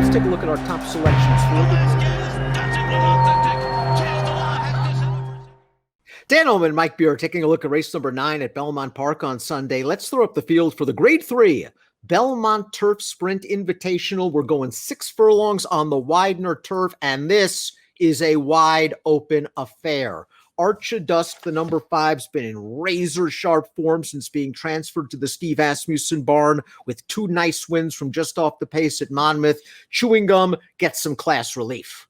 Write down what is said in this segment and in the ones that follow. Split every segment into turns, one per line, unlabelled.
let's take a look at our top selections for Dan Illman, Mike Beer, taking a look at race number 9 at Belmont Park on Sunday. Let's throw up the field for the Grade 3 Belmont Turf Sprint Invitational. We're going 6 furlongs on the Widener turf, and this is a wide open affair. Archidust, the number 5's been in razor-sharp form since being transferred to the Steve Asmussen barn with 2 nice wins from just off the pace at Monmouth. Chewing Gum gets some class relief.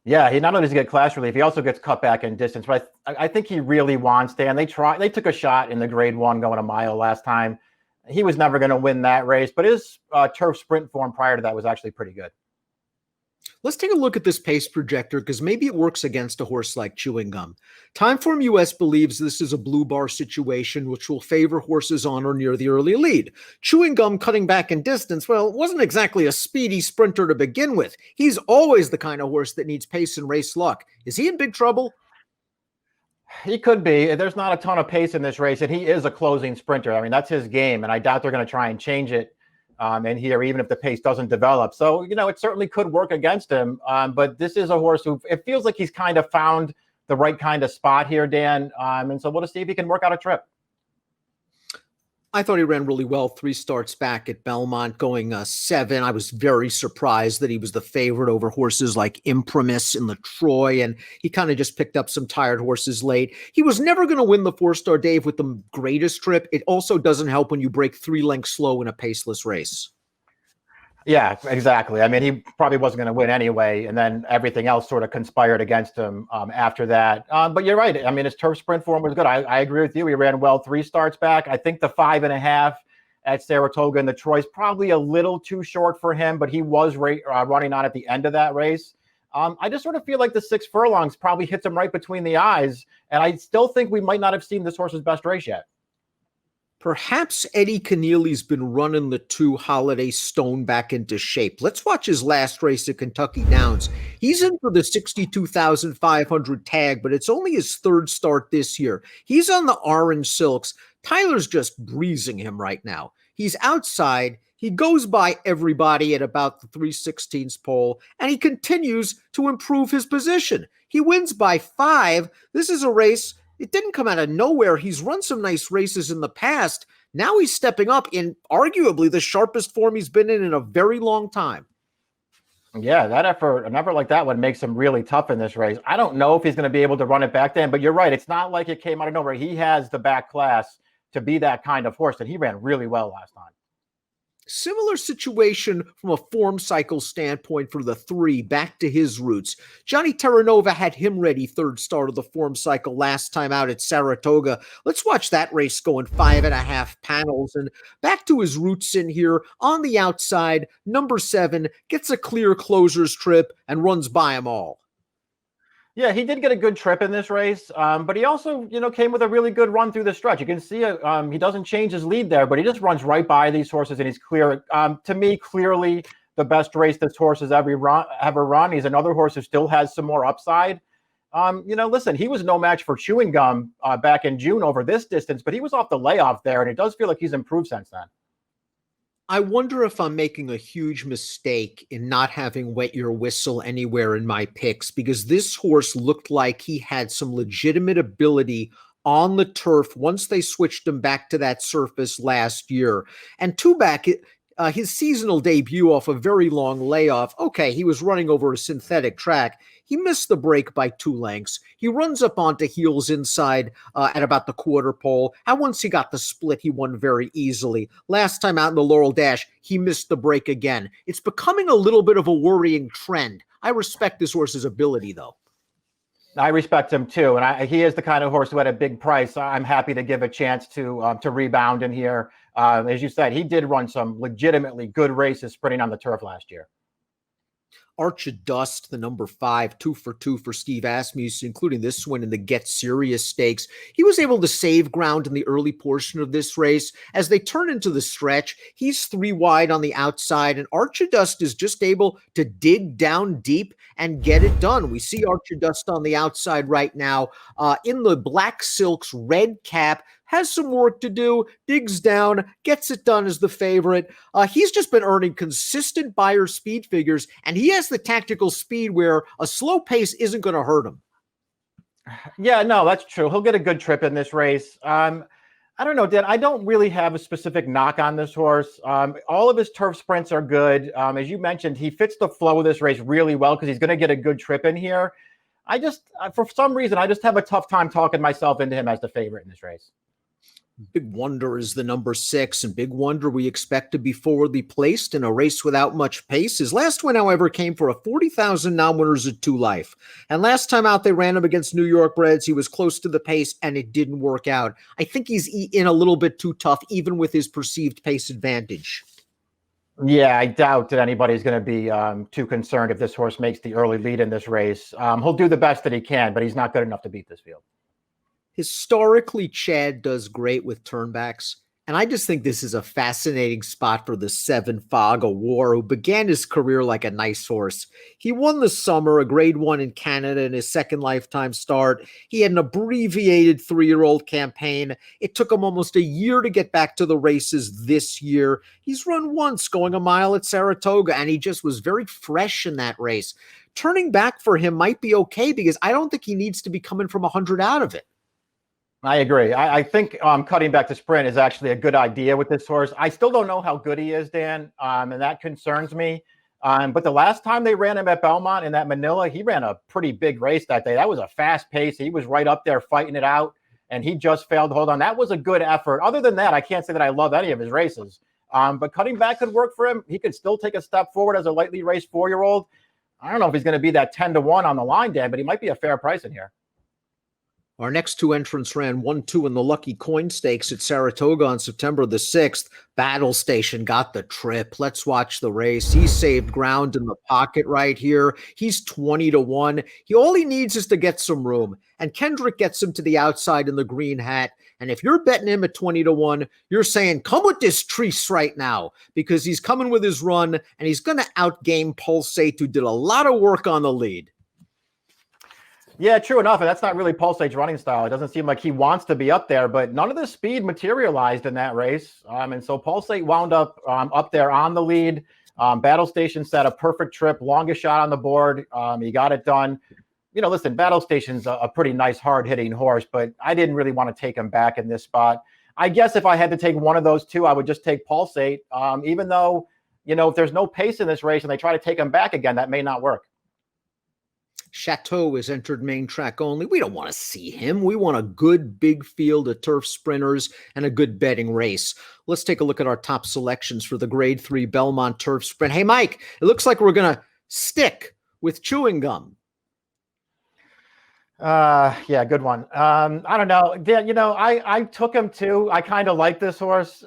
Yeah, he not only does he get class relief, he also gets cut back in distance. But I think he really wants Dan. They took a shot in the Grade 1 going a mile last time. He was never going to win that race, but his turf sprint form prior to that was actually pretty good.
Let's take a look at this pace projector because maybe it works against a horse like Chewing Gum. Timeform US believes this is a blue bar situation which will favor horses on or near the early lead. Chewing Gum cutting back in distance, well, wasn't exactly a speedy sprinter to begin with. He's always the kind of horse that needs pace and race luck. Is he in big trouble?
He could be. There's not a ton of pace in this race, and he is a closing sprinter. I mean, that's his game, and I doubt they're going to try and change it in here, even if the pace doesn't develop. So, it certainly could work against him. But this is a horse who it feels like he's kind of found the right kind of spot here, Dan. And so we'll just see if he can work out a trip.
I thought he ran really well 3 starts back at Belmont, going 7. I was very surprised that he was the favorite over horses like Imprimis and LaTroy, and he kind of just picked up some tired horses late. He was never going to win the 4-star Dave with the greatest trip. It also doesn't help when you break 3 lengths slow in a paceless race.
Yeah, exactly. I mean, he probably wasn't going to win anyway, and then everything else sort of conspired against him after that. But you're right. I mean, his turf sprint form was good. I agree with you. He ran well 3 starts back. I think the 5.5 at Saratoga and the Troy's probably a little too short for him, but he was running on at the end of that race. I just sort of feel like the 6 furlongs probably hits him right between the eyes, and I still think we might not have seen this horse's best race yet.
Perhaps Eddie Keneally's been running the 2 Holiday Stone back into shape. Let's watch his last race at Kentucky Downs. He's in for the 62,500 tag, but it's only his 3rd start this year. He's on the orange silks. Tyler's just breezing him right now. He's outside. He goes by everybody at about the 3/16 pole, and he continues to improve his position. He wins by 5. This is a race. It didn't come out of nowhere. He's run some nice races in the past. Now he's stepping up in arguably the sharpest form he's been in a very long time.
Yeah, an effort like that one makes him really tough in this race. I don't know if he's going to be able to run it back then, but you're right. It's not like it came out of nowhere. He has the back class to be that kind of horse, and he ran really well last time.
Similar situation from a form cycle standpoint for the 3, back to his roots. Johnny Terranova had him ready 3rd start of the form cycle last time out at Saratoga. Let's watch that race going 5.5 panels. And back to his roots in here on the outside, number 7 gets a clear closer's trip and runs by them all.
Yeah, he did get a good trip in this race, but he also, came with a really good run through the stretch. You can see he doesn't change his lead there, but he just runs right by these horses, and he's clear. To me, clearly the best race this horse has ever run. He's another horse who still has some more upside. Listen, he was no match for Chewing Gum back in June over this distance, but he was off the layoff there, and it does feel like he's improved since then.
I wonder if I'm making a huge mistake in not having Wet Your Whistle anywhere in my picks, because this horse looked like he had some legitimate ability on the turf once they switched him back to that surface last year. And Tubac, his seasonal debut off a very long layoff, okay, he was running over a synthetic track. He missed the break by 2 lengths. He runs up onto heels inside at about the quarter pole. And once he got the split, he won very easily. Last time out in the Laurel Dash, he missed the break again. It's becoming a little bit of a worrying trend. I respect this horse's ability, though.
I respect him too, and he is the kind of horse who had a big price. I'm happy to give a chance to rebound in here. As you said, he did run some legitimately good races sprinting on the turf last year.
Archidust, the number 5, 2 for 2 for Steve Asmussen, including this one in the Get Serious Stakes. He was able to save ground in the early portion of this race. As they turn into the stretch, he's 3 wide on the outside, and Archidust is just able to dig down deep and get it done. We see Archidust on the outside right now in the black silks, red cap, has some work to do, digs down, gets it done as the favorite. He's just been earning consistent buyer speed figures, and he has the tactical speed where a slow pace isn't going to hurt him.
Yeah, no, that's true. He'll get a good trip in this race. I don't know, Dan. I don't really have a specific knock on this horse. All of his turf sprints are good. As you mentioned, he fits the flow of this race really well because he's going to get a good trip in here. For some reason, I just have a tough time talking myself into him as the favorite in this race.
Big Wonder is the number 6, and Big Wonder we expect to be forwardly placed in a race without much pace. His last win, however, came for a 40,000 non-winners at 2 Life. And last time out, they ran him against New York Breds. He was close to the pace, and it didn't work out. I think he's in a little bit too tough, even with his perceived pace advantage.
Yeah, I doubt that anybody's going to be too concerned if this horse makes the early lead in this race. He'll do the best that he can, but he's not good enough to beat this field.
Historically, Chad does great with turnbacks, and I just think this is a fascinating spot for the 7 Fog of War, who began his career like a nice horse. He won the summer, a grade 1 in Canada in his second lifetime start. He had an abbreviated 3-year-old campaign. It took him almost a year to get back to the races this year. He's run once going a mile at Saratoga, and he just was very fresh in that race. Turning back for him might be okay because I don't think he needs to be coming from 100 out of it.
I agree. I think cutting back to sprint is actually a good idea with this horse. I still don't know how good he is, Dan, and that concerns me. But the last time they ran him at Belmont in that Manila, he ran a pretty big race that day. That was a fast pace. He was right up there fighting it out, and he just failed to hold on. That was a good effort. Other than that, I can't say that I love any of his races. But cutting back could work for him. He could still take a step forward as a lightly raced 4-year-old. I don't know if he's going to be that 10-1 on the line, Dan, but he might be a fair price in here.
Our next 2 entrants ran 1-2 in the Lucky Coin Stakes at Saratoga on September the 6th. Battle Station got the trip. Let's watch the race. He saved ground in the pocket right here. He's 20-1. All he needs is to get some room. And Kendrick gets him to the outside in the green hat. And if you're betting him at 20-1, you're saying, come with this Treese right now, because he's coming with his run, and he's going to outgame Pulsate, who did a lot of work on the lead.
Yeah, true enough. And that's not really Pulsate's running style. It doesn't seem like he wants to be up there, but none of the speed materialized in that race. And so Pulsate wound up there on the lead. Battle Station set a perfect trip, longest shot on the board. He got it done. You know, listen, Battle Station's a pretty nice, hard-hitting horse, but I didn't really want to take him back in this spot. I guess if I had to take one of those two, I would just take Pulsate, even though, you know, if there's no pace in this race and they try to take him back again, that may not work.
Chateau is entered main track only. We don't want to see him. We want a good big field of turf sprinters and a good betting race. Let's take a look at our top selections for the grade 3 Belmont turf sprint. Hey, Mike, it looks like we're going to stick with Chewing Gum.
Yeah, good one. I don't know. Dan, you know, I took him too. I kind of like this horse.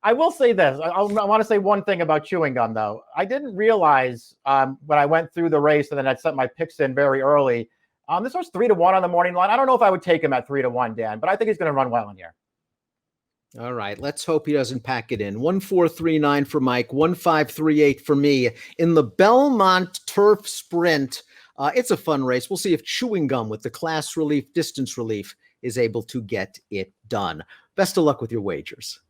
I will say this. I want to say one thing about Chewing Gum, though. I didn't realize when I went through the race and then I'd set my picks in very early. This was 3-1 on the morning line. I don't know if I would take him at 3-1, Dan, but I think he's going to run well in here.
All right, let's hope he doesn't pack it in. 1439 for Mike, 1538 for me. In the Belmont Turf Sprint, it's a fun race. We'll see if Chewing Gum with the class relief, distance relief, is able to get it done. Best of luck with your wagers.